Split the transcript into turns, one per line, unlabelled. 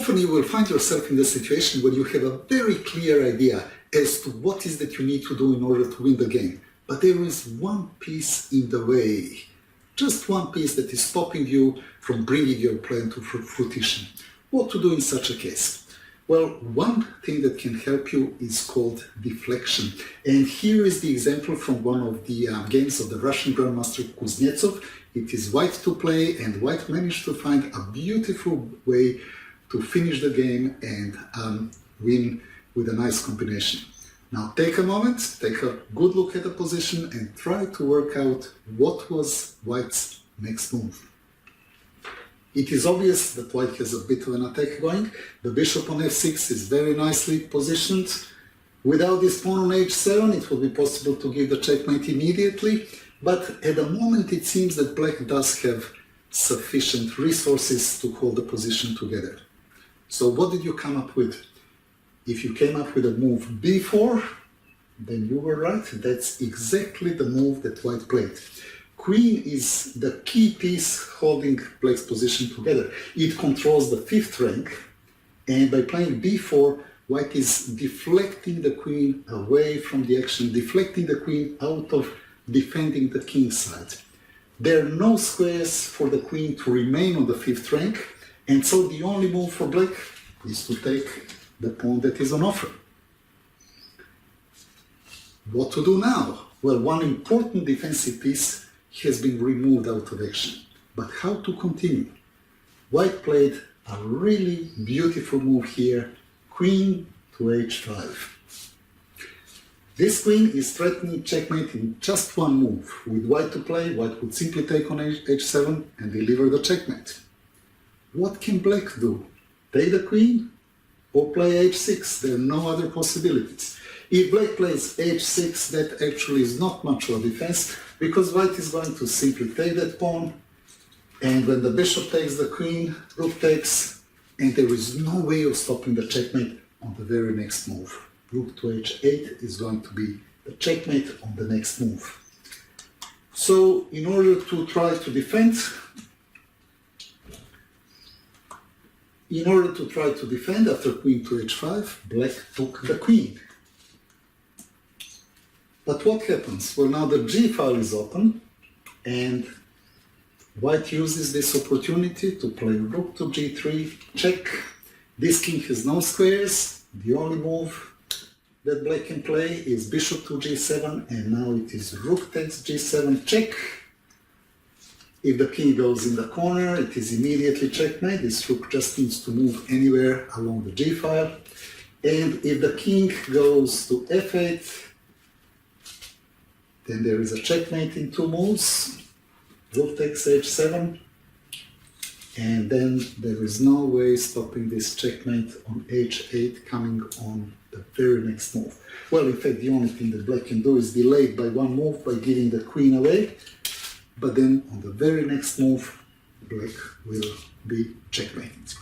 Often you will find yourself in the situation where you have a very clear idea as to what is that you need to do in order to win the game. But there is one piece in the way, just one piece that is stopping you from bringing your plan to fruition. What to do in such a case? Well, one thing that can help you is called deflection. And here is the example from one of the games of the Russian Grandmaster Kuznetsov. It is white to play, and white managed to find a beautiful way to finish the game and win with a nice combination. Now take a moment, take a good look at the position and try to work out what was white's next move. It is obvious that white has a bit of an attack going. The bishop on f6 is very nicely positioned. Without this pawn on h7, it would be possible to give the checkmate immediately, but at the moment it seems that black does have sufficient resources to hold the position together. So what did you come up with? If you came up with a move b4, then you were right. That's exactly the move that white played. Queen is the key piece holding black's position together. It controls the fifth rank, and by playing b4, white is deflecting the queen away from the action, deflecting the queen out of defending the king side. There are no squares for the queen to remain on the fifth rank, and so the only move for black is to take the pawn that is on offer. What to do now? Well, one important defensive piece has been removed out of action. But how to continue? White played a really beautiful move here, queen to h5. This queen is threatening checkmate in just one move. With white to play, white would simply take on h7 and deliver the checkmate. What can black do? Take the queen or play h6? There are no other possibilities. If black plays h6, that actually is not much of a defense, because white is going to simply take that pawn, and when the bishop takes the queen, rook takes, and there is no way of stopping the checkmate on the very next move. Rook to h8 is going to be the checkmate on the next move. So in order to try to defend, after queen to h5, black took the queen. But what happens? Well, now the g file is open, and white uses this opportunity to play rook to g3, check. This king has no squares. The only move that black can play is bishop to g7, and now it is rook takes g7, check. If the king goes in the corner, it is immediately checkmate. This rook just needs to move anywhere along the g file. And if the king goes to f8, then there is a checkmate in two moves. Rook takes h7, and then there is no way stopping this checkmate on h8 coming on the very next move. Well, in fact, the only thing that black can do is delay it by one move by giving the queen away, but then on the very next move, black will be checkmated.